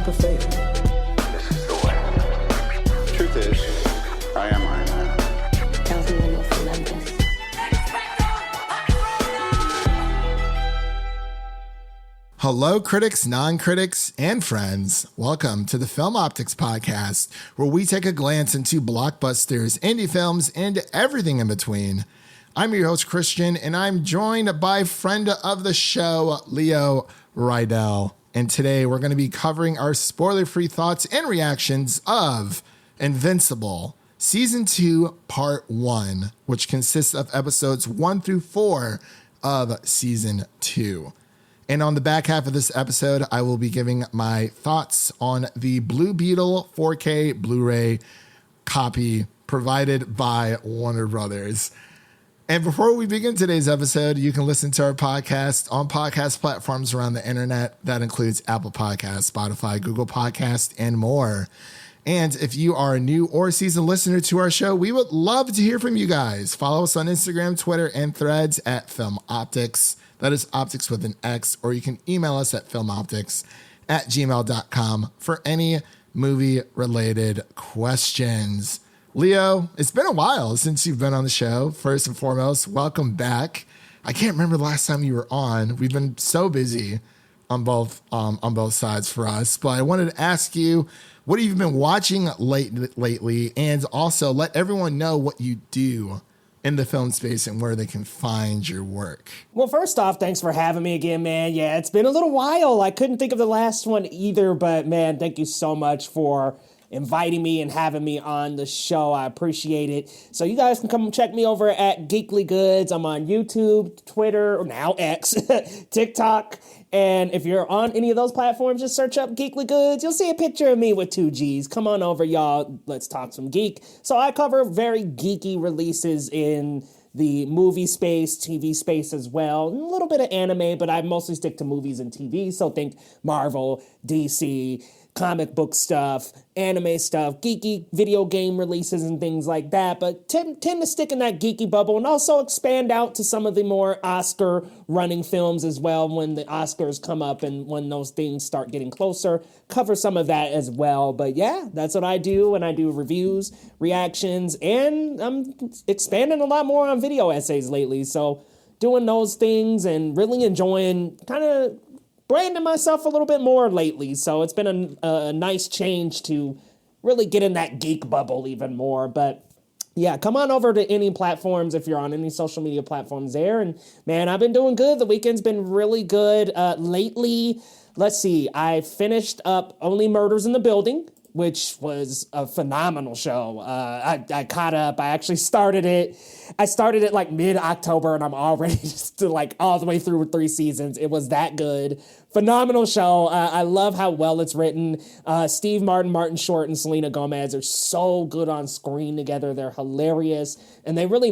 of fate. This is the way. Truth is, I am Iron Man. Tells me when you'll love this. Hello, critics, non-critics, and friends. Welcome to the Film Optics Podcast, where we take a glance into blockbusters, indie films, and everything in between. I'm your host, Christian, and I'm joined by friend of the show, Leo Rydell. And today we're going to be covering our spoiler-free thoughts and reactions of Invincible, Season 2, Part 1, which consists of episodes 1 through 4 of Season 2. And on the back half of this episode, I will be giving my thoughts on the Blue Beetle 4K Blu-ray copy provided by Warner Brothers. And before we begin today's episode, you can listen to our podcast on podcast platforms around the internet. That includes Apple Podcasts, Spotify, Google Podcasts, and more. And if you are a new or seasoned listener to our show, we would love to hear from you guys. Follow us on Instagram, Twitter, and Threads at Film Optics. That is optics with an X, or you can email us at filmoptics@gmail.com for any movie-related questions. Leo, it's been a while since you've been on the show. First and foremost, welcome back. I can't remember the last time you were on. We've been so busy on both sides for us. But I wanted to ask you, what have you been watching lately? And also let everyone know what you do in the film space and where they can find your work. Well, first off, thanks for having me again, man. Yeah, it's been a little while. I couldn't think of the last one either, but man, thank you so much for inviting me and having me on the show. I appreciate it. So you guys can come check me over at Geekly Goods. I'm on YouTube, Twitter, or now X, TikTok. And if you're on any of those platforms, just search up Geekly Goods. You'll see a picture of me with 2 G's. Come on over, y'all. Let's talk some geek. So I cover very geeky releases in the movie space, TV space as well. And a little bit of anime, but I mostly stick to movies and TV. So think Marvel, DC, comic book stuff, anime stuff, geeky video game releases and things like that, but tend to stick in that geeky bubble and also expand out to some of the more Oscar running films as well when the Oscars come up and when those things start getting closer, cover some of that as well. But yeah, that's what I do, and I do reviews, reactions, and I'm expanding a lot more on video essays lately, so doing those things and really enjoying kind of branding myself a little bit more lately, so it's been a nice change to really get in that geek bubble even more. But yeah, come on over to any platforms if you're on any social media platforms there. And man, I've been doing good. The weekend's been really good. Lately, let's see, I finished up Only Murders in the Building, which was a phenomenal show. I caught up. I actually started it. I started it like mid-October, and I'm already just like all the way through 3 seasons. It was that good. Phenomenal show. I love how well it's written. Steve Martin, Martin Short, and Selena Gomez are so good on screen together. They're hilarious, and they really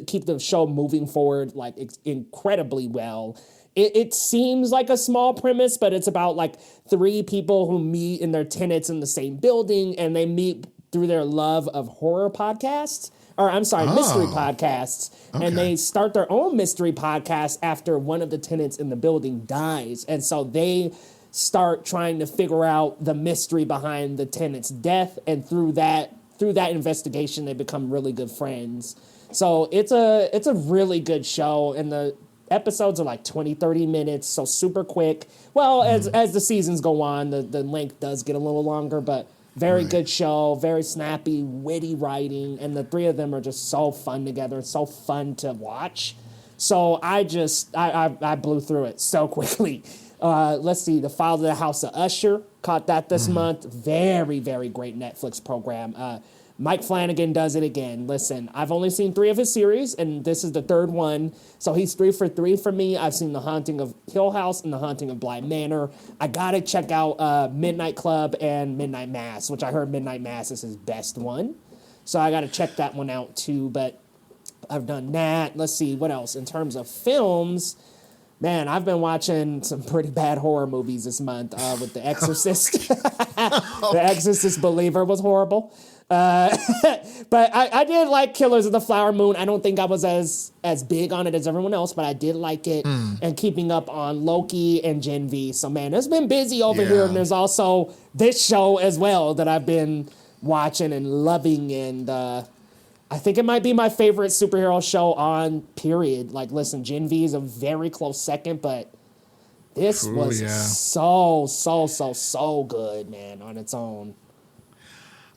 keep the show moving forward like incredibly well. It seems like a small premise, but it's about like 3 people who meet in their tenants in the same building, and they meet through their love of horror podcasts. Mystery podcasts. Okay. And they start their own mystery podcast after one of the tenants in the building dies. And so they start trying to figure out the mystery behind the tenant's death. And through that investigation, they become really good friends. So it's a really good show. And the episodes are like 20, 30 minutes, so super quick. Well, as the seasons go on, the length does get a little longer, but very good show, very snappy, witty writing, and the 3 of them are just so fun together, so fun to watch. So I blew through it so quickly. Let's see, The File of the House of Usher, caught that this month. Very, very great Netflix program. Mike Flanagan does it again. Listen, I've only seen 3 of his series, and this is the 3rd one. So he's 3 for 3 for me. I've seen The Haunting of Hill House and The Haunting of Bly Manor. I gotta check out Midnight Club and Midnight Mass, which I heard Midnight Mass is his best one. So I gotta check that one out too. But I've done that. Let's see, what else? In terms of films, man, I've been watching some pretty bad horror movies this month with The Exorcist. The Exorcist Believer was horrible. But I did like Killers of the Flower Moon. I don't think I was as big on it as everyone else, but I did like it. And keeping up on Loki and Gen V. So, man, it's been busy over here. And there's also this show as well that I've been watching and loving. And I think it might be my favorite superhero show on, period. Like, listen, Gen V is a very close second, but this was so good, man, on its own.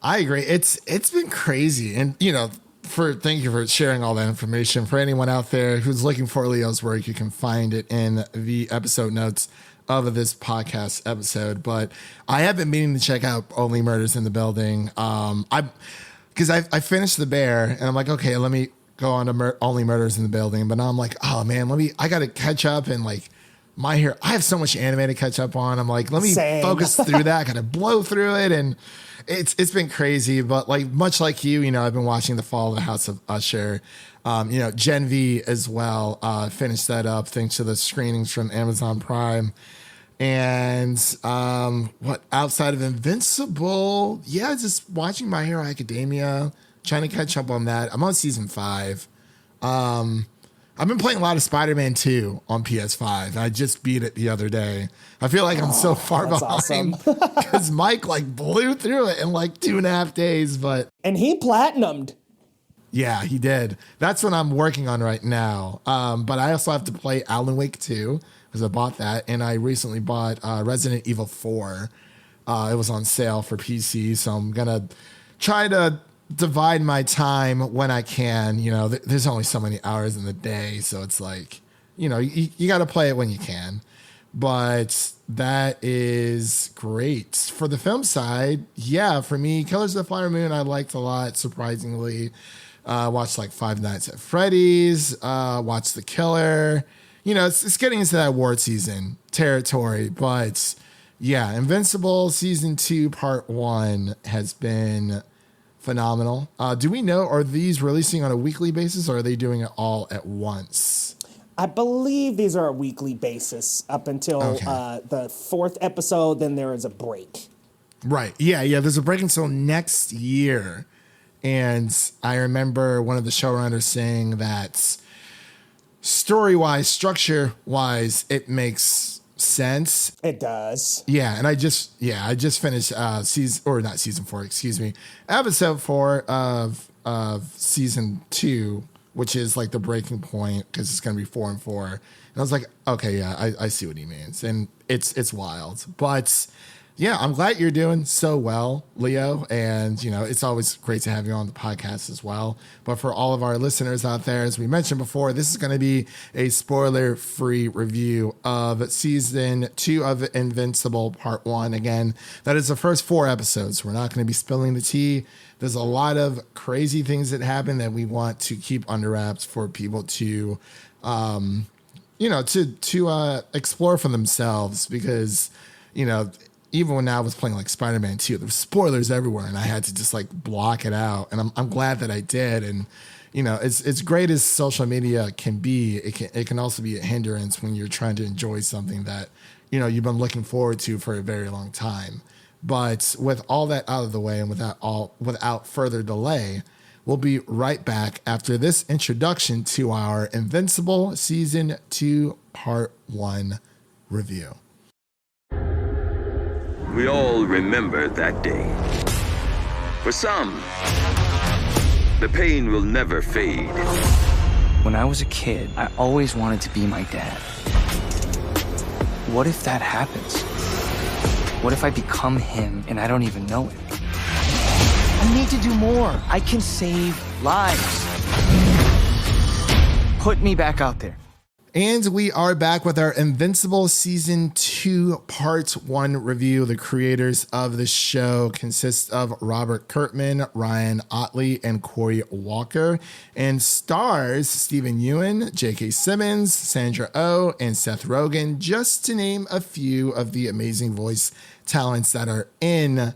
I agree. It's been crazy. And, thank you for sharing all that information. For anyone out there who's looking for Leo's work, you can find it in the episode notes of this podcast episode. But I have been meaning to check out Only Murders in the Building. Because I finished The Bear, and I'm like, okay, let me go on to Only Murders in the Building. But now I'm like, oh, man, I got to catch up. And, like, My Hero, I have so much anime to catch up on. I'm like, let me focus through that. I got to blow through it. And it's been crazy, but like much like you, I've been watching The Fall of the House of Usher. Gen V as well. Finished that up thanks to the screenings from Amazon Prime. And outside of Invincible, just watching My Hero Academia, trying to catch up on that. I'm on season 5. I've been playing a lot of Spider-Man 2 on PS5. I just beat it the other day. I feel like I'm so far behind because Mike blew through it in 2.5 days. And he platinumed. Yeah, he did. That's what I'm working on right now. But I also have to play Alan Wake 2 because I bought that. And I recently bought Resident Evil 4. It was on sale for PC. So I'm going to try to divide my time when I can. There's only so many hours in the day, so it's you got to play it when you can. But that is great. For the film side, for me, Killers of the Flower Moon I liked a lot, surprisingly. Watched Five Nights at Freddy's, watched The Killer. It's getting into that award season territory, but Invincible season 2 part 1 has been phenomenal. Do we know, are these releasing on a weekly basis or are they doing it all at once? I believe these are a weekly basis up until the 4th episode. Then there is a break. Right. Yeah. There's a break until next year. And I remember one of the showrunners saying that story-wise, structure-wise, it makes sense. It does. Yeah, and I just finished episode 4 of season 2, which is the breaking point because it's going to be 4 and 4. And I was like, okay, I see what he means, and it's wild, but. Yeah, I'm glad you're doing so well, Leo. And, it's always great to have you on the podcast as well. But for all of our listeners out there, as we mentioned before, this is going to be a spoiler-free review of season 2 of Invincible Part 1. Again, that is the first 4 episodes. We're not going to be spilling the tea. There's a lot of crazy things that happen that we want to keep under wraps for people to, explore for themselves because, even when I was playing Spider-Man 2, there were spoilers everywhere, and I had to just block it out. And I'm glad that I did. And as great as social media can be, it can also be a hindrance when you're trying to enjoy something that you've been looking forward to for a very long time. But with all that out of the way and without further delay, we'll be right back after this introduction to our Invincible Season 2 Part 1 review. We all remember that day. For some, the pain will never fade. When I was a kid, I always wanted to be my dad. What if that happens? What if I become him and I don't even know it? I need to do more. I can save lives. Put me back out there. And we are back with our Invincible Season 2 Part 1 review. The creators of the show consist of Robert Kirkman, Ryan Ottley, and Cory Walker, and stars Stephen Ewan, J.K. Simmons, Sandra Oh, and Seth Rogen, just to name a few of the amazing voice talents that are in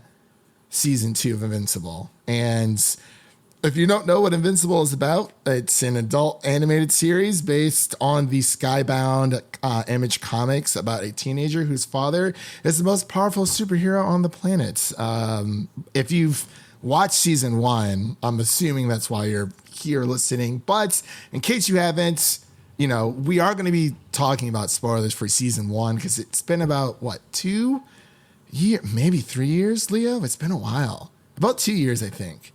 Season 2 of Invincible. And if you don't know what Invincible is about, it's an adult animated series based on the Skybound Image comics about a teenager whose father is the most powerful superhero on the planet. If you've watch season 1. I'm assuming that's why you're here listening. But in case you haven't, we are going to be talking about spoilers for season 1 because it's been about, 2 years, maybe 3 years, Leo? It's been a while. About 2 years, I think.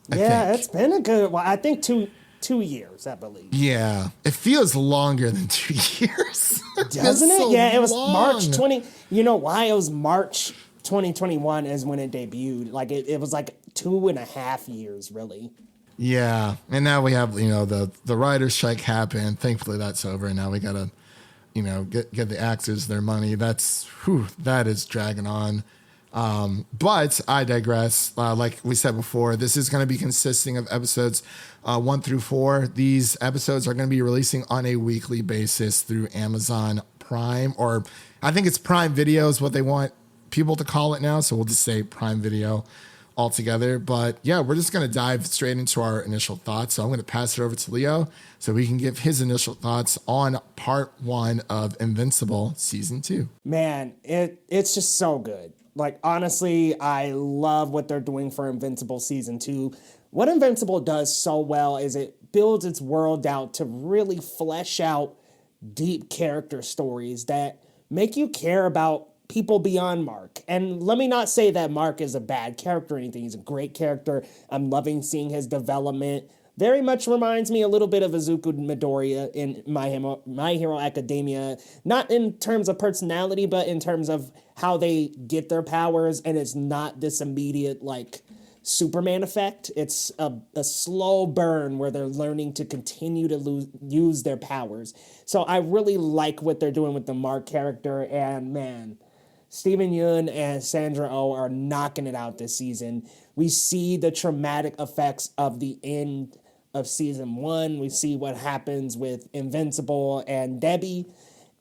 It's been a good while. I think two years, I believe. Yeah. It feels longer than 2 years. Doesn't it? So yeah, it was long. March 20. You know why? It was March 2021 is when it debuted. Like, it was like 2.5 years, really. Yeah. And now we have, the writer's strike happened. Thankfully, that's over. And now we got to, get the actors their money. That is dragging on. But I digress. Like we said before, this is going to be consisting of episodes 1 through 4. These episodes are going to be releasing on a weekly basis through Amazon Prime, or I think it's Prime Video is what they want people to call it now. So we'll just say Prime Video altogether. But yeah, we're just going to dive straight into our initial thoughts. So I'm going to pass it over to Leo so we can give his initial thoughts on part 1 of Invincible season 2. Man, it's just so good. Like, honestly, I love what they're doing for Invincible season 2. What Invincible does so well is it builds its world out to really flesh out deep character stories that make you care about people beyond Mark. And let me not say that Mark is a bad character or anything. He's a great character. I'm loving seeing his development. Very much reminds me a little bit of Izuku Midoriya in My Hero Academia. Not in terms of personality, but in terms of how they get their powers. And it's not this immediate, like, Superman effect. It's a slow burn where they're learning to continue to use their powers. So I really like what they're doing with the Mark character. And, man, Steven Yeun and Sandra Oh are knocking it out this season. We see the traumatic effects of the end of season 1. We see what happens with Invincible and Debbie,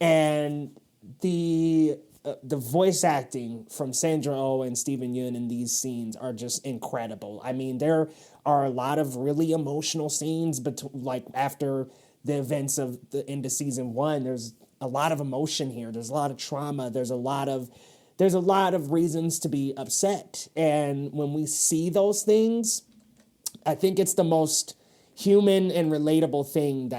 and the voice acting from Sandra Oh and Steven Yeun in these scenes are just incredible. I mean, there are a lot of really emotional scenes, but like after the events of the end of season 1, there's a lot of emotion here. There's a lot of trauma. There's a lot of reasons to be upset. And when we see those things, I think it's the most human and relatable thing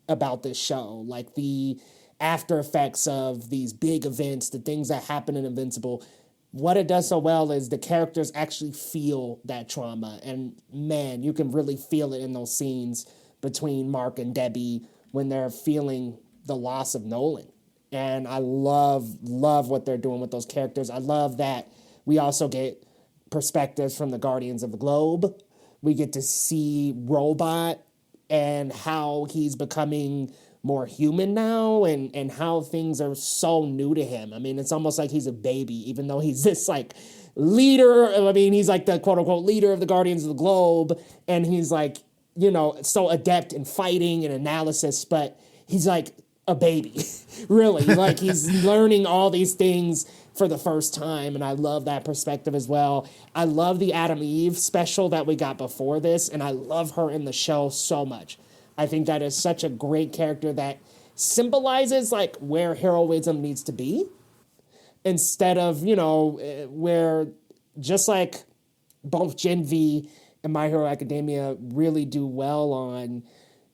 about this show. Like the after effects of these big events, the things that happen in Invincible. What it does so well is the characters actually feel that trauma. And man, you can really feel it in those scenes between Mark and Debbie when they're feeling the loss of Nolan. And I love what they're doing with those characters. I love that we also get perspectives from the Guardians of the Globe. We get to see Robot and how he's becoming more human now, and how things are so new to him. I mean, it's almost like he's a baby, even though he's this like leader. I mean, he's like the quote unquote leader of the Guardians of the Globe, and he's like, so adept in fighting and analysis, but he's like a baby, really. Like he's learning all these things for the first time, and I love that perspective as well. I love the Adam Eve special that we got before this, and I love her in the show so much. I think that is such a great character that symbolizes like where heroism needs to be, instead of, where just like both Gen V and My Hero Academia really do well on.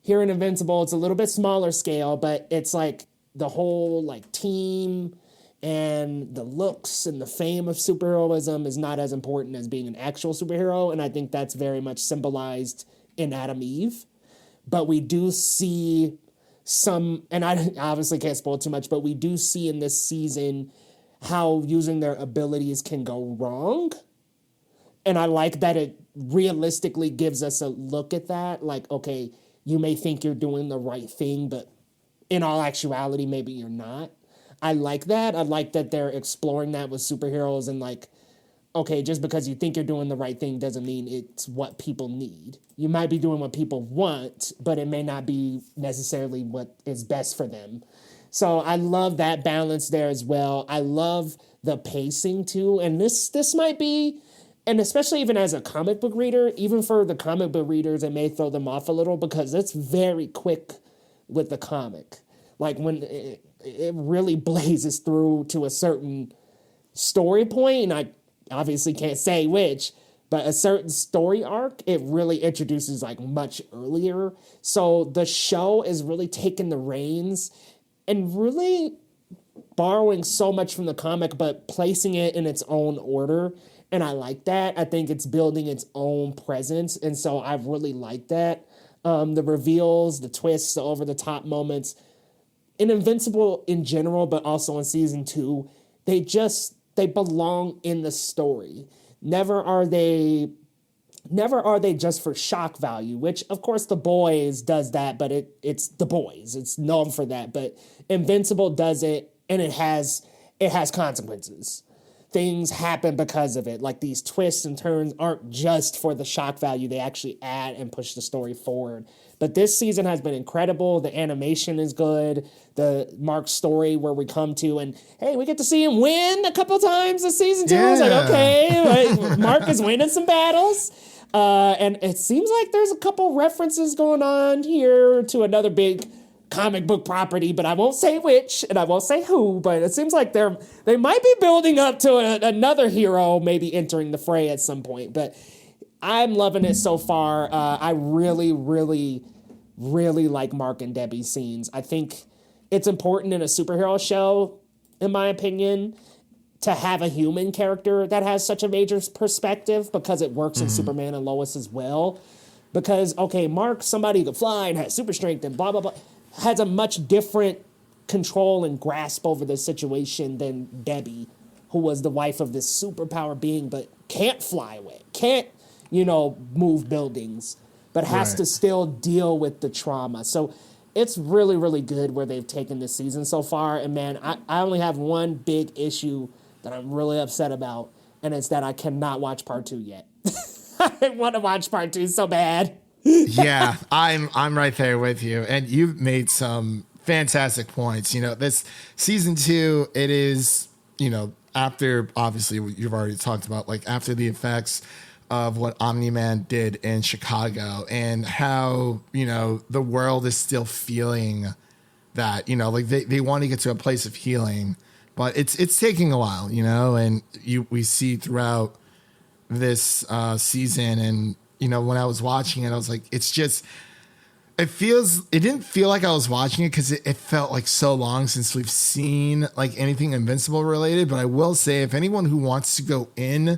Here in Invincible, it's a little bit smaller scale, but it's like the whole like team and the looks and the fame of superheroism is not as important as being an actual superhero. And I think that's very much symbolized in Adam Eve. But we do see some, and I obviously can't spoil too much, but we do see in this season how using their abilities can go wrong. And I like that it realistically gives us a look at that. Like, okay, you may think you're doing the right thing, but in all actuality, maybe you're not. I like that. I like that they're exploring that with superheroes, and like, okay, just because you think you're doing the right thing doesn't mean it's what people need. You might be doing what people want, but it may not be necessarily what is best for them. So I love that balance there as well. I love the pacing too. And this might be, and especially even as a comic book reader, even for the comic book readers, it may throw them off a little because it's very quick with the comic. Like when it really blazes through to a certain story point, and I obviously can't say which, but a certain story arc, it really introduces like much earlier. So the show is really taking the reins and really borrowing so much from the comic, but placing it in its own order. And I like that. I think it's building its own presence. And so I really like that. The reveals, the twists, the over-the-top moments in Invincible in general, but also in season 2, they belong in the story. Never are they just for shock value, which of course The Boys does that, but it's The Boys. It's known for that. But Invincible does it, and it has consequences. Things happen because of it. Like these twists and turns aren't just for the shock value. They actually add and push the story forward. But this season has been incredible. The animation is good. The Mark story where we come to, and hey, we get to see him win a couple times this season too. I was like, okay, Mark is winning some battles. And it seems like there's a couple references going on here to another big comic book property, but I won't say which and I won't say who, but it seems like they might be building up to another hero maybe entering the fray at some point. But I'm loving it so far. I really, really, really like Mark and Debbie's scenes. I think it's important in a superhero show, in my opinion, to have a human character that has such a major perspective, because it works in Superman and Lois as well. Because, okay, Mark, somebody who can fly and has super strength and blah, blah, blah, has a much different control and grasp over the situation than Debbie, who was the wife of this superpower being, but can't fly away, can't, move buildings, but has to still deal with the trauma. So it's really, really good where they've taken this season so far. And man, I only have one big issue that I'm really upset about, and it's that I cannot watch part 2 yet. I want to watch part 2 so bad. Yeah, I'm right there with you. And you've made some fantastic points. This season 2, it is, after, obviously, what you've already talked about, like after the effects of what Omni-Man did in Chicago, and how, the world is still feeling that, like they want to get to a place of healing, but it's taking a while, and we see throughout this season. And when I was watching it, I was like, it didn't feel like I was watching it because it felt like so long since we've seen like anything Invincible related. But I will say, if anyone who wants to go in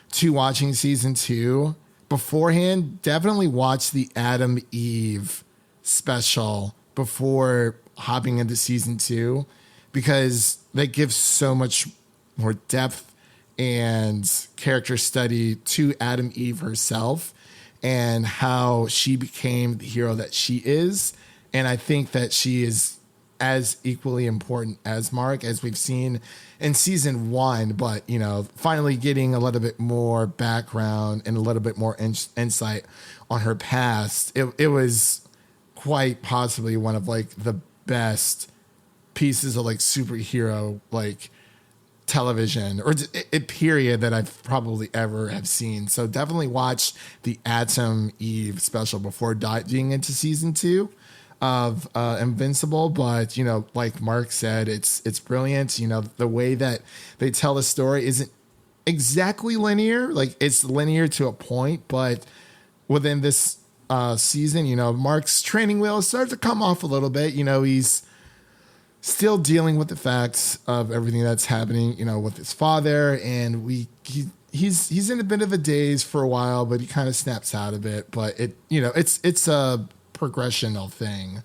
to watching season 2 beforehand, definitely watch the Adam Eve special before hopping into season 2, because that gives so much more depth and character study to Adam Eve herself and how she became the hero that she is. And I think that she is as equally important as Mark, as we've seen in season 1, but, finally getting a little bit more background and a little bit more insight on her past. It was quite possibly one of like the best pieces of like superhero, like television or a period that I've probably ever have seen. So definitely watch the Atom Eve special before diving into season 2 of Invincible. But like Mark said, it's brilliant. The way that they tell the story isn't exactly linear. Like it's linear to a point, but within this season, Mark's training wheels start to come off a little bit. He's still dealing with the facts of everything that's happening, with his father, and he's in a bit of a daze for a while, but he kind of snaps out of it. But it's a progressional thing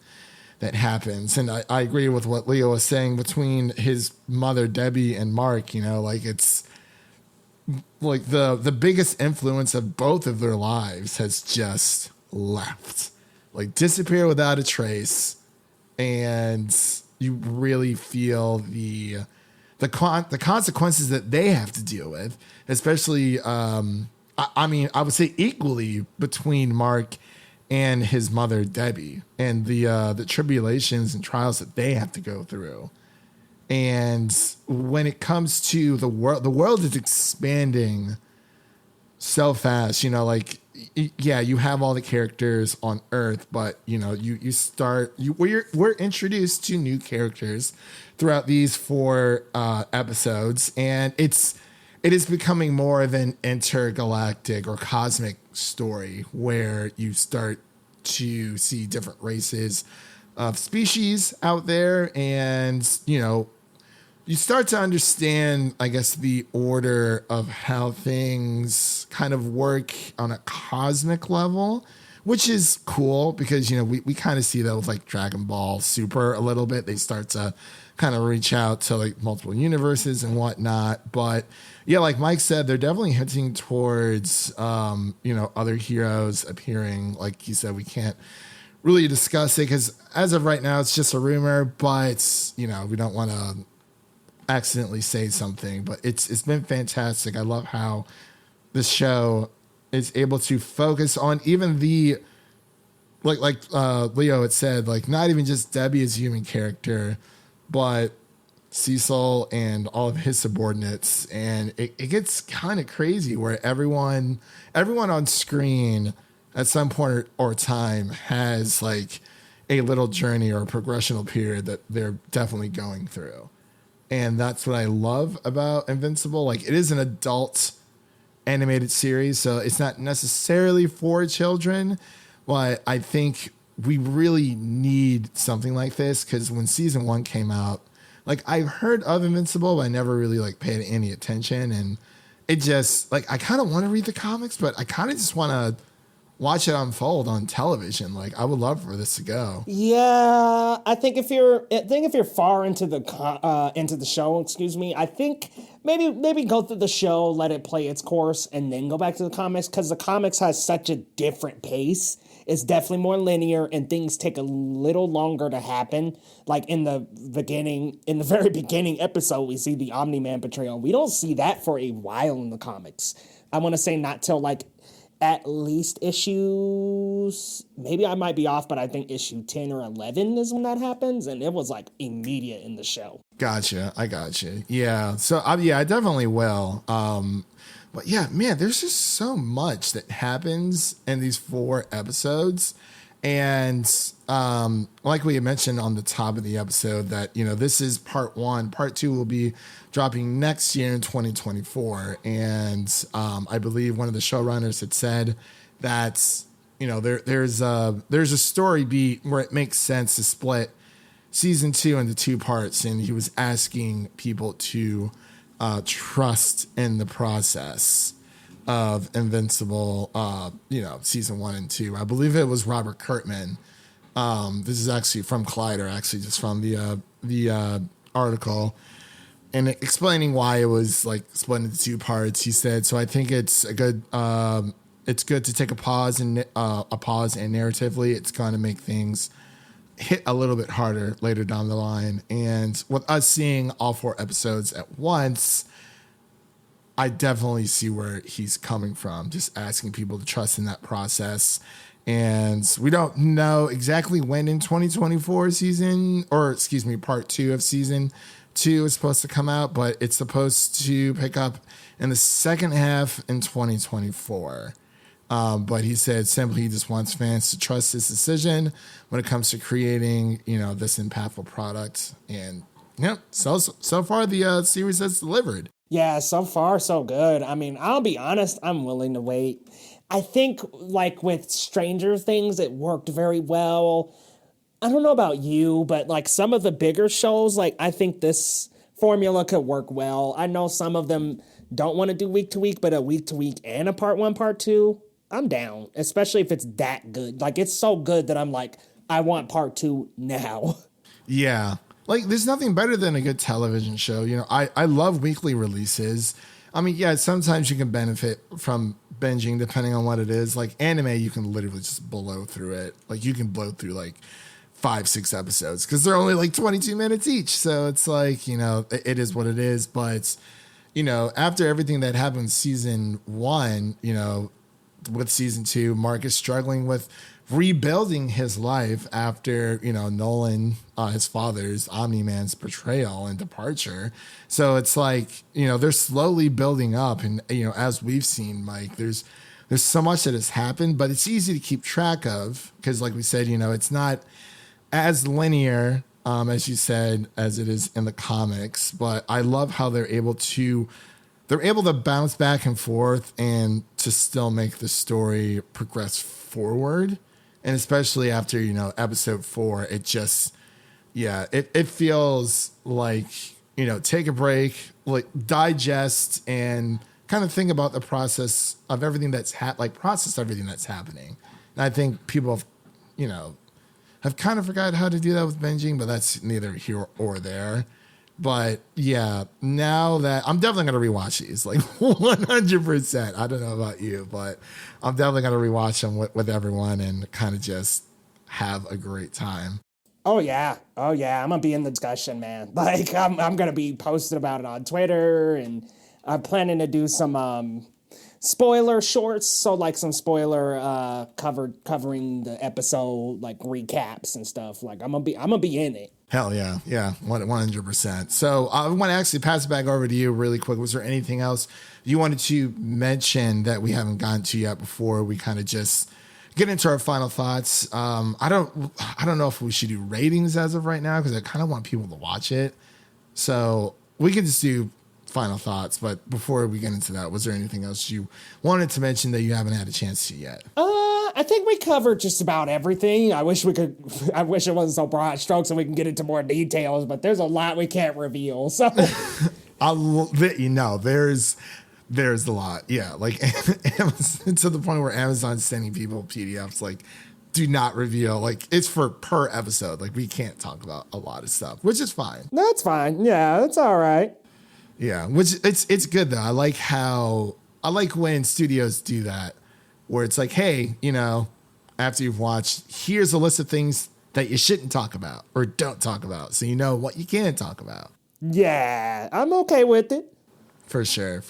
that happens, and I agree with what Leo was saying between his mother Debbie and Mark. Like it's like the biggest influence of both of their lives has just left, like disappear without a trace, and you really feel the consequences that they have to deal with, especially, I would say equally between Mark and his mother, Debbie, and the tribulations and trials that they have to go through. And when it comes to the world is expanding so fast, you have all the characters on Earth, but we're introduced to new characters throughout these 4 episodes, and it's it is becoming more of an intergalactic or cosmic story where you start to see different races of species out there, and you start to understand, I guess, the order of how things kind of work on a cosmic level, which is cool because, we kind of see that with like Dragon Ball Super a little bit. They start to kind of reach out to like multiple universes and whatnot. But yeah, like Mike said, they're definitely hinting towards, other heroes appearing. Like you said, we can't really discuss it because as of right now, it's just a rumor, but, we don't want to accidentally say something, but it's been fantastic. I love how the show is able to focus on even the like Leo had said, like not even just Debbie as a human character, but Cecil and all of his subordinates, and it gets kind of crazy where everyone on screen at some point or time has like a little journey or a progressional period that they're definitely going through. And that's what I love about Invincible. Like, it is an adult animated series, so it's not necessarily for children, but I think we really need something like this because when season 1 came out, like I've heard of Invincible, but I never really like paid any attention. And it just like, I kind of want to read the comics, but I kind of just want to watch it unfold on television. Like, I would love for this to go. Yeah, I think if you're far into the show, I think maybe go through the show, let it play its course, and then go back to the comics, because the comics has such a different pace. It's definitely more linear, and things take a little longer to happen. Like in the very beginning episode, we see the Omni-Man betrayal. We don't see that for a while in the comics. I want to say not till like at least issues, maybe I might be off, but I think issue 10 or 11 is when that happens, and it was like immediate in the show. Gotcha. I gotcha. Yeah. So, I definitely will. But yeah, man, there's just so much that happens in these 4 episodes. And like we had mentioned on the top of the episode that, this is part 1. Part 2 will be dropping next year in 2024. And I believe one of the showrunners had said that, there's a story beat where it makes sense to split season 2 into 2 parts. And he was asking people to trust in the process of Invincible, season 1 and 2. I believe it was Robert Kirkman. This is actually from Collider, actually just from the article, and explaining why it was like split into 2 parts. He said, "So I think it's good to take a pause and narratively, it's going to make things hit a little bit harder later down the line. And with us seeing all 4 episodes at once, I definitely see where he's coming from, just asking people to trust in that process. And we don't know exactly when in 2024 part 2 of season 2 is supposed to come out, but it's supposed to pick up in the second half in 2024. But he said simply he just wants fans to trust his decision when it comes to creating, this impactful product. And so far the series has delivered. Yeah, so far so good. I mean, I'll be honest, I'm willing to wait. I think like with Stranger Things, it worked very well. I don't know about you, but like some of the bigger shows, like I think this formula could work well. I know some of them don't want to do week to week, but a week to week and a part 1, part 2, I'm down, especially if it's that good. Like, it's so good that I'm like, I want part 2 now. Yeah. Like, there's nothing better than a good television show. I love weekly releases. I mean, yeah, sometimes you can benefit from binging depending on what it is. Like anime, you can literally just blow through it. Like you can blow through like 5-6 episodes because they're only like 22 minutes each. So it's like, it is what it is. But, after everything that happened season 1, with season 2, Mark is struggling with rebuilding his life after, Nolan, his father's Omni-Man's betrayal and departure. So it's like, they're slowly building up. And, as we've seen, Mike, there's so much that has happened, but it's easy to keep track of because, like we said, it's not as linear, as you said, as it is in the comics. But I love how they're able to they're able to bounce back and forth and to still make the story progress forward. And especially after, episode 4, it just, it feels like, take a break, like digest and kind of think about the process of everything that's process everything that's happening. And I think people have, have kind of forgot how to do that with binging, but that's neither here or there. But yeah, now that I'm definitely going to rewatch these, like 100%. I don't know about you, but I'm definitely going to rewatch them with everyone and kind of just have a great time. Oh yeah. I'm gonna be in the discussion, man. Like I'm gonna be posting about it on Twitter, and I'm planning to do some spoiler shorts, so like some spoiler covering the episode, like recaps and stuff. Like I'm gonna be in it. Hell yeah, 100%. So I want to actually pass it back over to you really quick. Was there anything else you wanted to mention that we haven't gotten to yet before we kind of just get into our final thoughts? I don't know if we should do ratings as of right now because I kind of want people to watch it. So we can just do final thoughts. But before we get into that, was there anything else you wanted to mention that you haven't had a chance to yet? I think we covered just about everything. I wish it wasn't so broad strokes so we can get into more details, but there's a lot we can't reveal. So there's a lot. Yeah. Like Amazon, to the point where Amazon's sending people PDFs like, do not reveal, like it's for per episode. Like we can't talk about a lot of stuff, which is fine. That's fine. Yeah, that's all right. Yeah, which it's good though. I like when studios do that, where it's like, hey, after you've watched, here's a list of things that you shouldn't talk about or don't talk about, so you know what you can talk about. Yeah, I'm okay with it. For sure.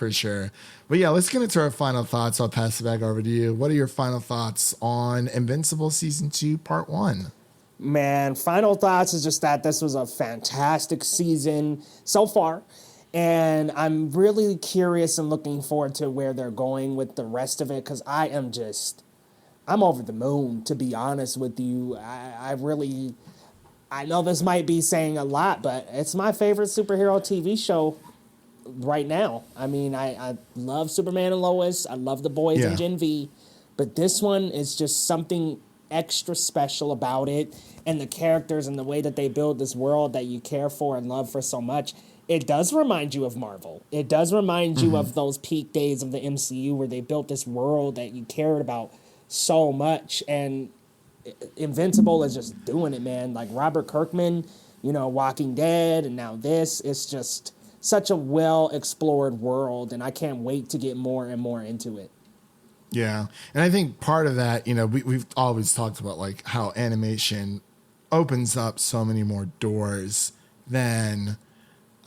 But yeah, let's get into our final thoughts. I'll pass it back over to you. What are your final thoughts on Invincible Season 2, Part 1? Man, final thoughts is just that this was a fantastic season so far. And I'm really curious and looking forward to where they're going with the rest of it, because I'm over the moon, to be honest with you. I know this might be saying a lot, but it's my favorite superhero TV show right now. I mean, I love Superman and Lois. I love The Boys and Gen V. But this one is just something extra special about it. And the characters and the way that they build this world that you care for and love for so much. It does remind you of Marvel. It does remind you of those peak days of the MCU where they built this world that you cared about so much. And Invincible is just doing it, man. Like Robert Kirkman, Walking Dead, and now this. It's just such a well-explored world, and I can't wait to get more and more into it. Yeah, and I think part of that, we've always talked about like how animation opens up so many more doors than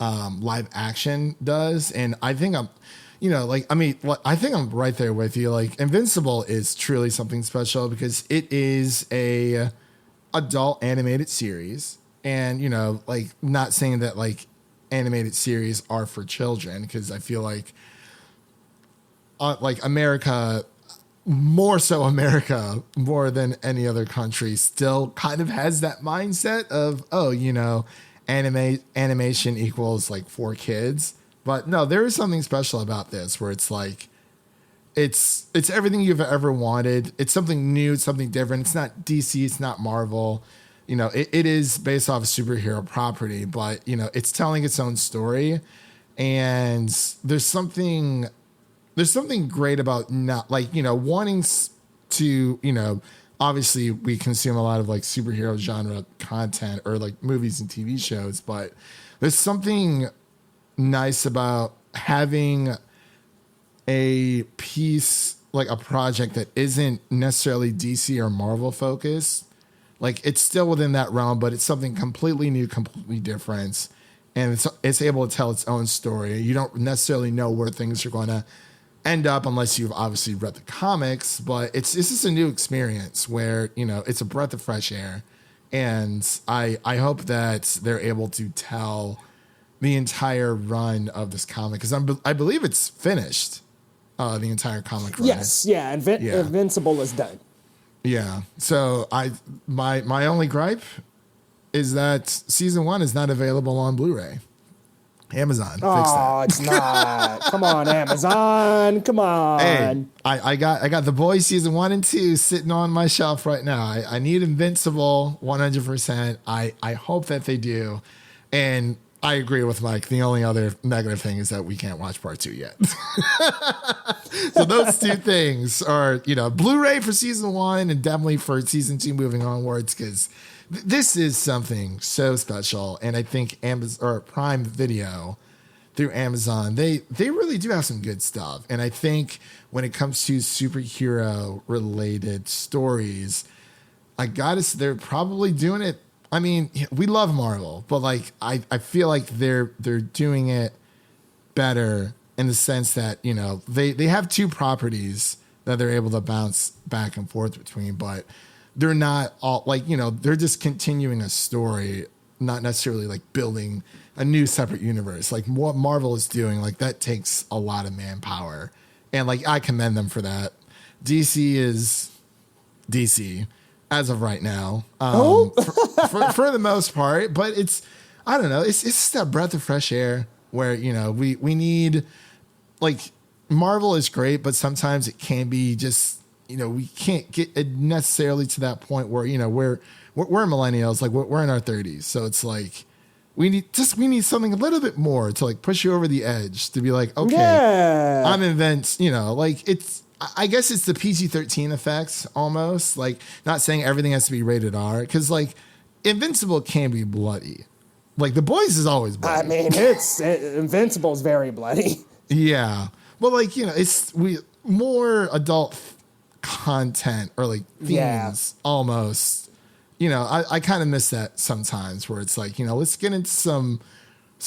live action does, and I think I'm right there with you. Like Invincible is truly something special because it is a adult animated series, and not saying that like animated series are for children, because I feel like America, more more than any other country, still kind of has that mindset of animation equals like for kids. But no, there is something special about this where it's like it's everything you've ever wanted. It's something new, it's something different. It's not DC, it's not Marvel. It is based off a superhero property, but it's telling its own story. And there's something great about not wanting to, obviously we consume a lot of like superhero genre content or like movies and TV shows, but there's something nice about having a piece, like a project that isn't necessarily DC or Marvel focused. Like it's still within that realm, but it's something completely new, completely different. And it's able to tell its own story. You don't necessarily know where things are going to end up unless you've obviously read the comics, but it's just a new experience where, it's a breath of fresh air. And I hope that they're able to tell the entire run of this comic, because I believe it's finished, the entire comic run. Yes, yeah, Invincible is done. Yeah. So my only gripe is that season 1 is not available on Blu-ray. Amazon, fix Oh, that. it's not. Come on, Amazon. Come on. Hey, I got The Boys season 1 and 2 sitting on my shelf right now. I need Invincible 100%. I hope that they do. And I agree with Mike. The only other negative thing is that we can't watch part 2 yet. So those two things are, Blu-ray for season 1 and definitely for season 2 moving onwards, because this is something so special. And I think Amazon or Prime Video through Amazon, they really do have some good stuff. And I think when it comes to superhero related stories, they're probably doing it. I mean, we love Marvel, but like I feel like they're doing it better in the sense that, they have 2 properties that they're able to bounce back and forth between, but they're not all like, they're just continuing a story, not necessarily like building a new separate universe. Like what Marvel is doing, like that takes a lot of manpower, and like I commend them for that. DC is DC as of right now, for the most part, but I don't know, it's just that breath of fresh air where, we need, like, Marvel is great, but sometimes it can be just, we can't get necessarily to that point where, we're millennials, like we're in our 30s. So it's like, we need something a little bit more to like push you over the edge to be like, okay, yeah. I'm I guess it's the PG-13 effects almost, like not saying everything has to be rated R, because like Invincible can be bloody. Like The Boys is always bloody. I mean, Invincible is very bloody. Yeah. Well, like, it's more adult content or like themes almost. I kind of miss that sometimes where it's like, let's get into some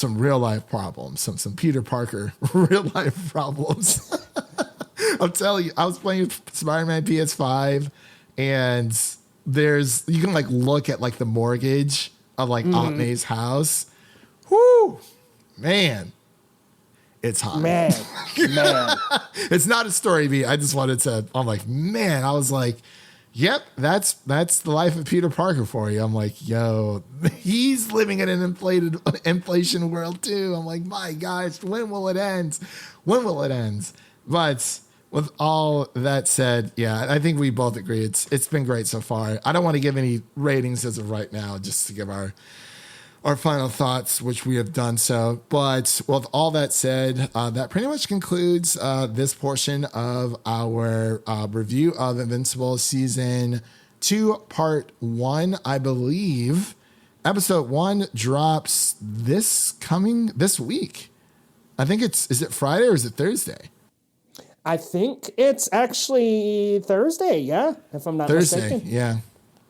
real life problems, some Peter Parker real life problems. I'm telling you, I was playing Spider-Man PS5 and you can like look at like the mortgage of like Aunt May's house. Whoo, man. It's hot. Man. It's not a story beat. I just wanted to, I'm like, man, I was like, yep, that's the life of Peter Parker for you. I'm like, yo, he's living in an inflation world too. I'm like, my gosh, when will it end? But with all that said, yeah, I think we both agree it's been great so far. I don't want to give any ratings as of right now, just to give our final thoughts, which we have done so. But with all that said, that pretty much concludes this portion of our review of Invincible Season 2, Part 1. I believe Episode 1 drops this week. I think is it Friday or is it Thursday? I think it's actually Thursday, yeah, if I'm not mistaken. Yeah.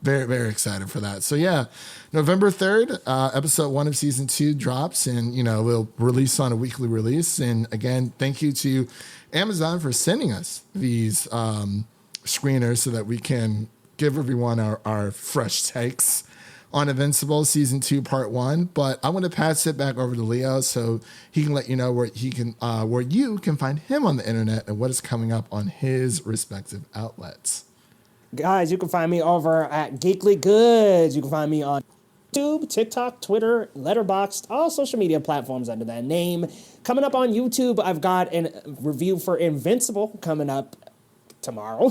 Very, very excited for that. So yeah, November 3rd, episode 1 of season 2 drops, and we'll release on a weekly release. And again, thank you to Amazon for sending us these screeners so that we can give everyone our fresh takes on Invincible Season 2 Part 1. But I want to pass it back over to Leo so he can let you know where you can find him on the internet and what is coming up on his respective outlets. Guys, you can find me over at Geekly Goods. You can find me on YouTube, TikTok, Twitter, Letterboxd, all social media platforms under that name. Coming up on YouTube, I've got a review for Invincible coming up tomorrow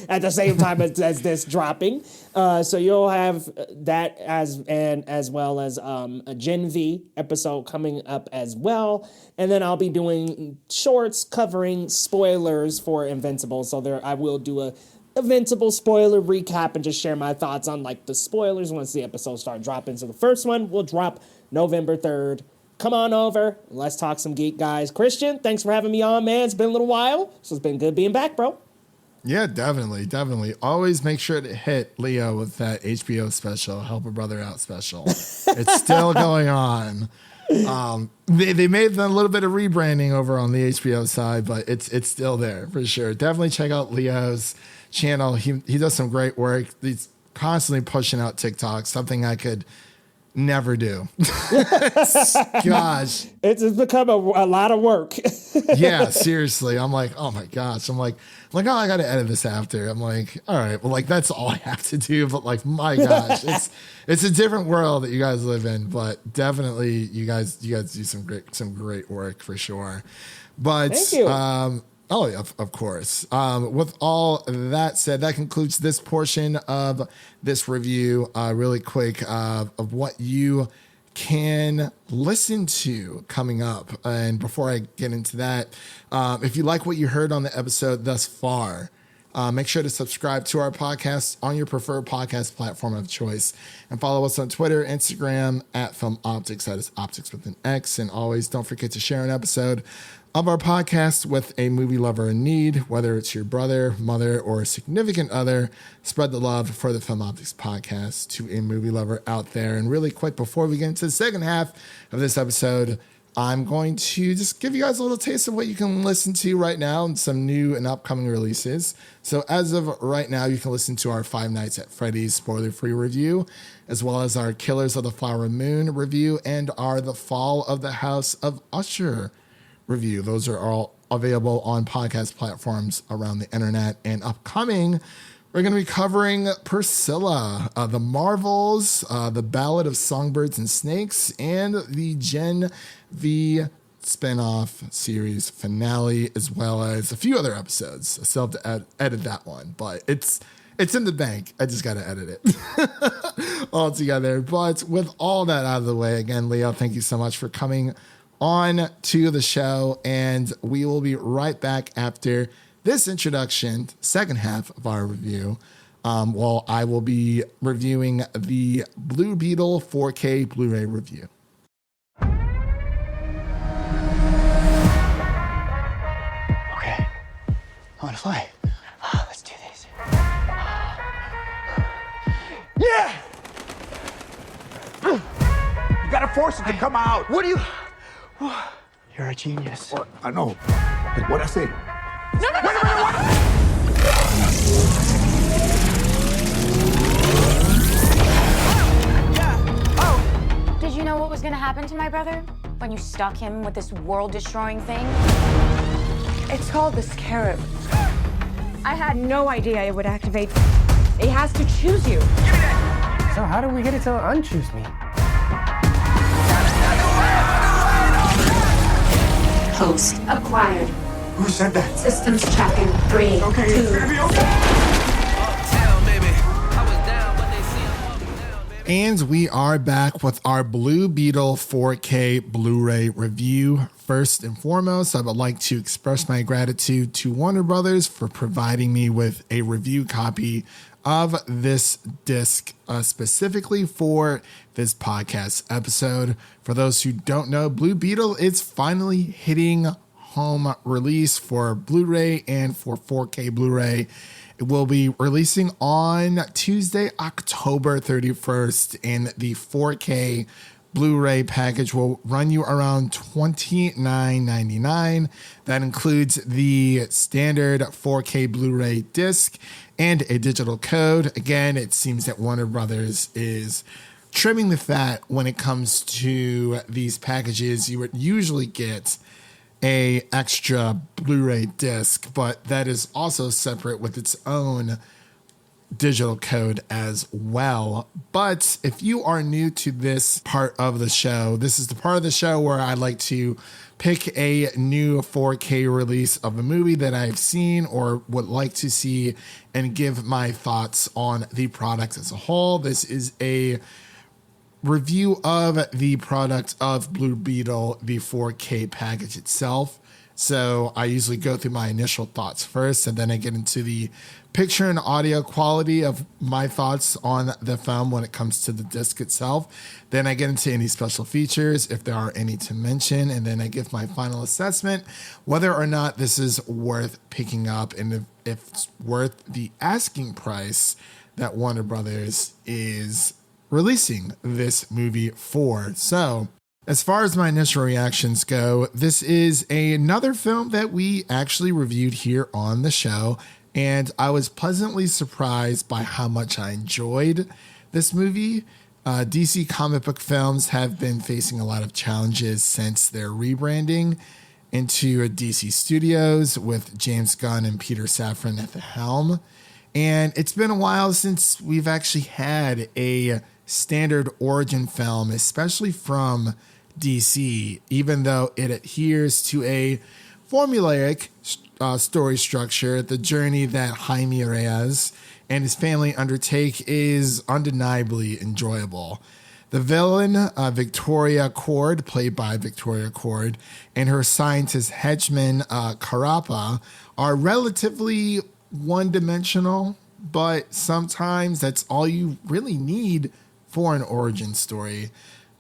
at the same time as this dropping. So you'll have that as well as a Gen V episode coming up as well. And then I'll be doing shorts covering spoilers for Invincible. So I will do a Invincible spoiler recap and just share my thoughts on like the spoilers once the episodes start dropping. So the first one will drop November 3rd. Come on over. Let's talk some geek, guys. Christian, thanks for having me on, man. It's been a little while, so it's been good being back, bro. Yeah, definitely. Always make sure to hit Leo with that HBO special, Help a Brother Out special. It's still going on. They made a little bit of rebranding over on the HBO side, but it's still there for sure. Definitely check out Leo's channel. He does some great work. He's constantly pushing out TikTok, something I could never do. Gosh. It's become a lot of work. Yeah, seriously. I'm like, oh my gosh. I'm like, oh, I got to edit this after. I'm like, all right, well, like that's all I have to do. But like, my gosh, it's a different world that you guys live in. But definitely, you guys do some great work for sure. But thank you. Oh, yeah, of course. With all that said, that concludes this portion of this review. Really quick of what you can listen to coming up. And before I get into that, if you like what you heard on the episode thus far, make sure to subscribe to our podcast on your preferred podcast platform of choice, and follow us on Twitter, Instagram at Film Optics. That is Optics with an X. And always don't forget to share an episode of our podcast with a movie lover in need, whether it's your brother, mother, or significant other. Spread the love for the Film Optics podcast to a movie lover out there. And really quick, before we get into the second half of this episode, I'm going to just give you guys a little taste of what you can listen to right now and some new and upcoming releases. So as of right now, you can listen to our Five Nights at Freddy's spoiler-free review, as well as our Killers of the Flower Moon review and our The Fall of the House of Usher review. Those are all available on podcast platforms around the internet. And upcoming, we're going to be covering Priscilla, The Marvels, The Ballad of Songbirds and Snakes, and the Gen V spinoff series finale, as well as a few other episodes. I still have to edit that one, but it's in the bank. I just got to edit it all together. But with all that out of the way, again, Leo, thank you so much for coming on to the show, and we will be right back after this introduction, second half of our review. Well, I will be reviewing the Blue Beetle 4K Blu-ray review. Okay, I want to fly. Let's do this. Yeah! You gotta force it to come out. What do you... You're a genius. What? I know. But what'd I say? No, no, no, Oh, did you know what was going to happen to my brother when you stuck him with this world-destroying thing? It's called the scarab. I had no idea it would activate. It has to choose you. So how do we get it to unchoose me? Host acquired. Who said that? Systems tracking 3, Okay, 2. it's gonna be okay. And we are back with our Blue Beetle 4K Blu-ray review. First and foremost, I would like to express my gratitude to Warner Brothers for providing me with a review copy of this disc specifically for this podcast episode. For those who don't know, Blue Beetle is finally hitting home release for Blu-ray and for 4K Blu-ray. It will be releasing on Tuesday, October 31st, and the 4K Blu-ray package will run you around $29.99. That includes the standard 4K Blu-ray disc and a digital code. Again, it seems that Warner Brothers is trimming the fat when it comes to these packages. You would usually get a extra Blu-ray disc, but that is also separate with its own digital code as well. But if you are new to this part of the show, this is the part of the show where I like to pick a new 4K release of a movie that I've seen or would like to see and give my thoughts on the product as a whole. This is a review of the product of Blue Beetle, the 4K package itself. So I usually go through my initial thoughts first, and then I get into the picture and audio quality of my thoughts on the film when it comes to the disc itself. Then I get into any special features, if there are any to mention, and then I give my final assessment, whether or not this is worth picking up and if it's worth the asking price that Warner Brothers is releasing this movie for. So as far as my initial reactions go, this is another film that we actually reviewed here on the show, and I was pleasantly surprised by how much I enjoyed this movie. DC comic book films have been facing a lot of challenges since their rebranding into DC Studios with James Gunn and Peter Safran at the helm. And it's been a while since we've actually had a standard origin film, especially from DC, even though it adheres to a formulaic story structure. The journey that Jaime Reyes and his family undertake is undeniably enjoyable. The villain, Victoria Cord, played by Victoria Cord, and her scientist henchman, Carapa, are relatively one-dimensional, but sometimes that's all you really need for an origin story.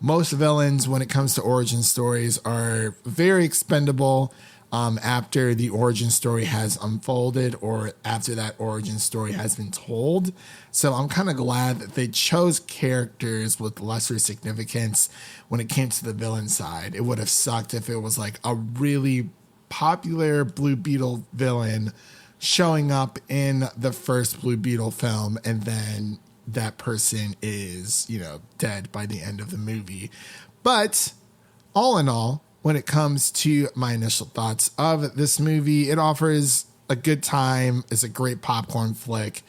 Most villains, when it comes to origin stories, are very expendable after the origin story has unfolded or after that origin story has been told. So I'm kind of glad that they chose characters with lesser significance when it came to the villain side. It would have sucked if it was like a really popular Blue Beetle villain showing up in the first Blue Beetle film and then that person is, dead by the end of the movie. But all in all, when it comes to my initial thoughts of this movie, it offers a good time. It's a great popcorn flick.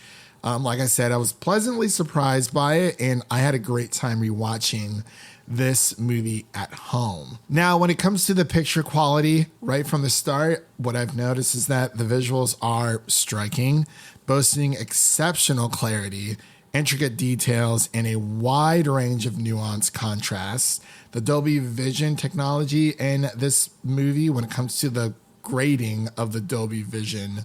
Like I said, I was pleasantly surprised by it, and I had a great time rewatching this movie at home. Now, when it comes to the picture quality, right from the start, what I've noticed is that the visuals are striking, boasting exceptional clarity, intricate details, and a wide range of nuanced contrasts. The Dolby Vision technology in this movie, when it comes to the grading of the Dolby Vision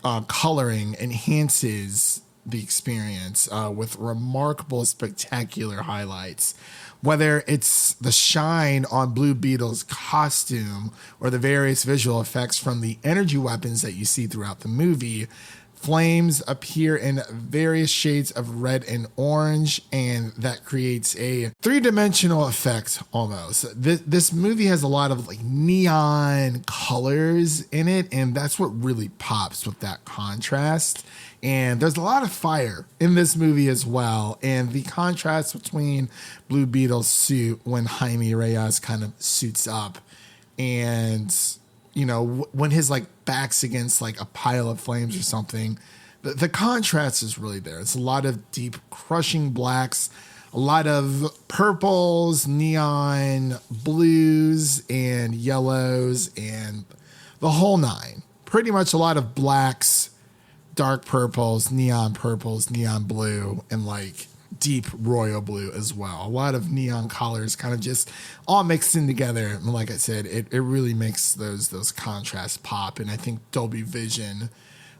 coloring, enhances the experience with remarkable, spectacular highlights. Whether it's the shine on Blue Beetle's costume or the various visual effects from the energy weapons that you see throughout the movie, flames appear in various shades of red and orange, and that creates a three-dimensional effect almost. This movie has a lot of like neon colors in it, and that's what really pops with that contrast. And there's a lot of fire in this movie as well. And the contrast between Blue Beetle's suit when Jaime Reyes kind of suits up and when his like back's against like a pile of flames or something, the contrast is really there. It's a lot of deep crushing blacks, a lot of purples, neon blues and yellows and the whole nine. Pretty much a lot of blacks, dark purples, neon blue, and like deep royal blue as well. A lot of neon colors kind of just all mixed in together. And like I said, it really makes those contrasts pop. And I think Dolby Vision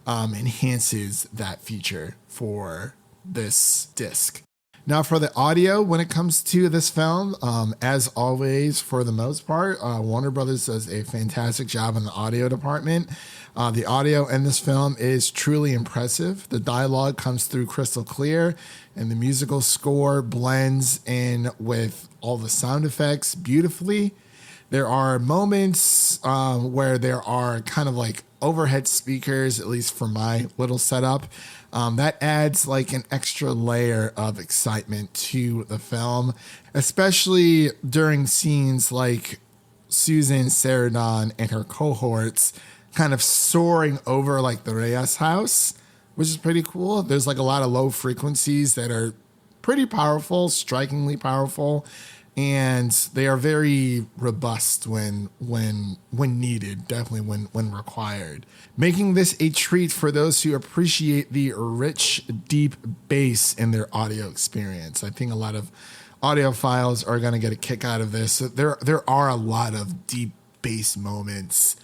enhances that feature for this disc. Now for the audio, when it comes to this film, as always, for the most part, Warner Brothers does a fantastic job in the audio department. The audio in this film is truly impressive. The dialogue comes through crystal clear, and the musical score blends in with all the sound effects beautifully. There are moments where there are kind of like overhead speakers, at least for my little setup. That adds like an extra layer of excitement to the film, especially during scenes like Susan Sarandon and her cohorts kind of soaring over like the Reyes house, which is pretty cool. There's like a lot of low frequencies that are pretty powerful, strikingly powerful, and they are very robust when needed, definitely when required, making this a treat for those who appreciate the rich, deep bass in their audio experience. I think a lot of audiophiles are going to get a kick out of this. There are a lot of deep bass moments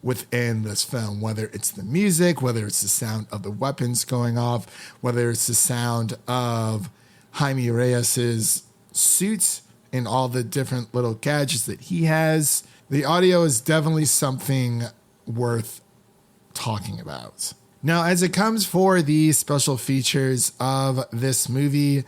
within this film, whether it's the music, whether it's the sound of the weapons going off, whether it's the sound of Jaime Reyes's suit and all the different little gadgets that he has. The audio is definitely something worth talking about. Now, as it comes for the special features of this movie,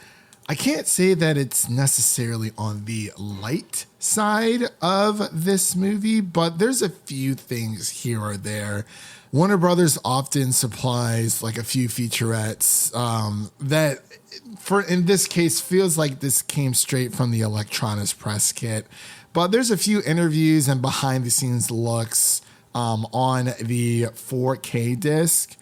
I can't say that it's necessarily on the light side of this movie, but there's a few things here or there. Warner Brothers often supplies like a few featurettes that, for in this case, feels like this came straight from the Electronics press kit. But there's a few interviews and behind the scenes looks on the 4K disc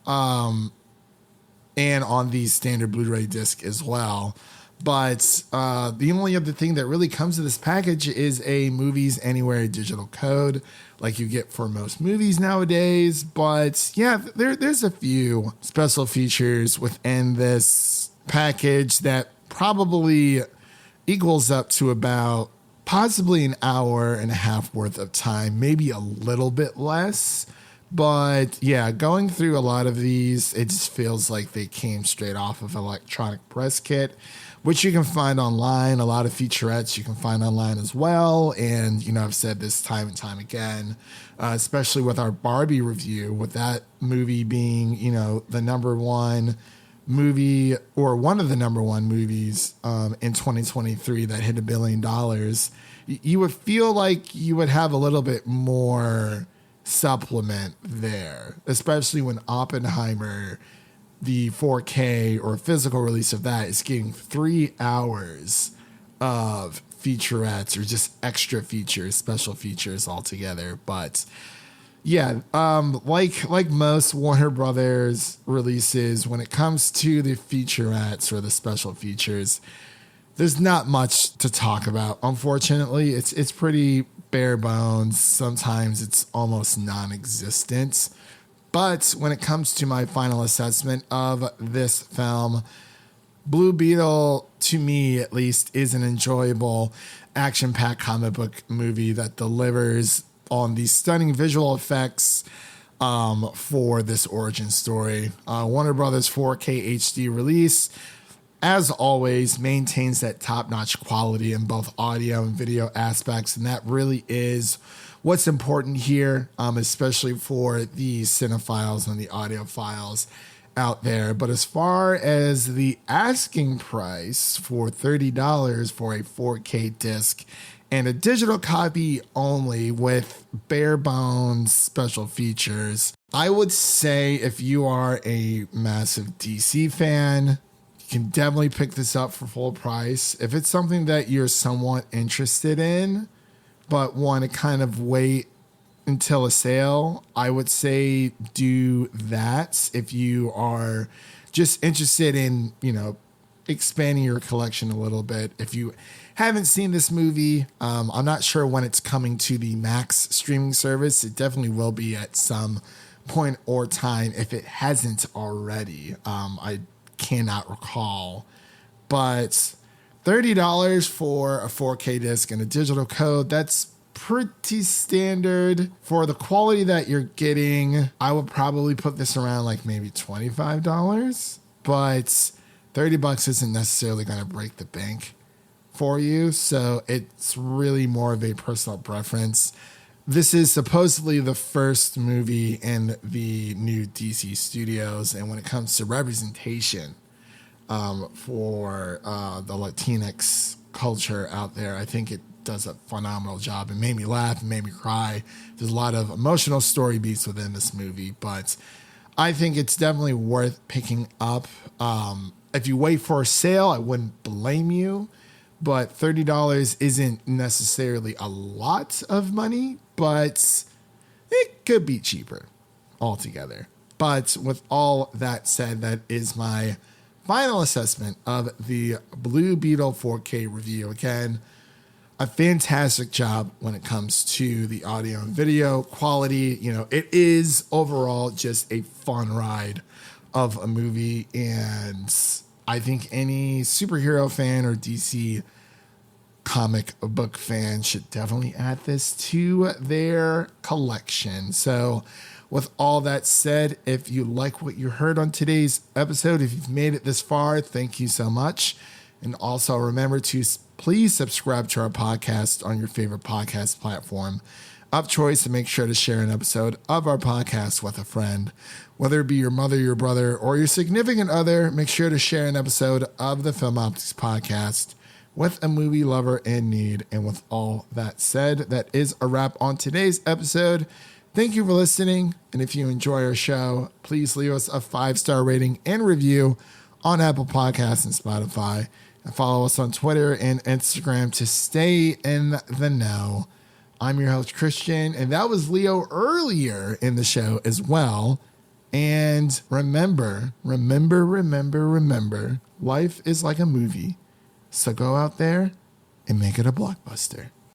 and on the standard Blu-ray disc as well. But the only other thing that really comes to this package is a Movies Anywhere digital code like you get for most movies nowadays. But yeah, there's a few special features within this package that probably equals up to about possibly an hour and a half worth of time, maybe a little bit less. But yeah, going through a lot of these, it just feels like they came straight off of Electronic Press Kit, which you can find online. A lot of featurettes you can find online as well. And, you know, I've said this time and time again, especially with our Barbie review, with that movie being, you know, the number one movie or one of the number one movies in 2023 that hit $1 billion, you would feel like you would have a little bit more supplement there, especially when Oppenheimer, the 4K or physical release of that, is getting 3 hours of featurettes or just extra features, special features altogether. But yeah, like most Warner Brothers releases, when it comes to the featurettes or the special features, there's not much to talk about. Unfortunately, it's pretty bare bones. Sometimes it's almost non-existent. But when it comes to my final assessment of this film, Blue Beetle, to me at least, is an enjoyable action-packed comic book movie that delivers on these stunning visual effects for this origin story. Warner Brothers 4K HD release, as always, maintains that top-notch quality in both audio and video aspects, and that really is what's important here, especially for the cinephiles and the audiophiles out there. But as far as the asking price for $30 for a 4K disc and a digital copy only with bare bones special features, I would say if you are a massive DC fan, you can definitely pick this up for full price. If it's something that you're somewhat interested in, but want to kind of wait until a sale, I would say do that. If you are just interested in, you know, expanding your collection a little bit. If you haven't seen this movie, I'm not sure when it's coming to the Max streaming service. It definitely will be at some point or time if it hasn't already. I cannot recall, but $30 for a 4K disc and a digital code, that's pretty standard for the quality that you're getting. I would probably put this around like maybe $25, but $30 isn't necessarily going to break the bank for you. So it's really more of a personal preference. This is supposedly the first movie in the new DC studios, and when it comes to representation for the Latinx culture out there, I think it does a phenomenal job. It made me laugh, it made me cry. There's a lot of emotional story beats within this movie, but I think it's definitely worth picking up. If you wait for a sale, I wouldn't blame you, but $30 isn't necessarily a lot of money, but it could be cheaper altogether. But with all that said, that is my final assessment of the Blue Beetle 4K review. Again, a fantastic job when it comes to the audio and video quality. You know, it is overall just a fun ride of a movie, and I think any superhero fan or DC comic book fan should definitely add this to their collection. So with all that said, if you like what you heard on today's episode, if you've made it this far, thank you so much. And also remember to please subscribe to our podcast on your favorite podcast platform. of choice, and make sure to share an episode of our podcast with a friend. Whether it be your mother, your brother, or your significant other, make sure to share an episode of the Film Optics podcast with a movie lover in need. And with all that said, that is a wrap on today's episode. Thank you for listening. And if you enjoy our show, please leave us a 5-star rating and review on Apple Podcasts and Spotify. And follow us on Twitter and Instagram to stay in the know. I'm your host, Christian, and that was Leo earlier in the show as well. And remember, life is like a movie. So go out there and make it a blockbuster.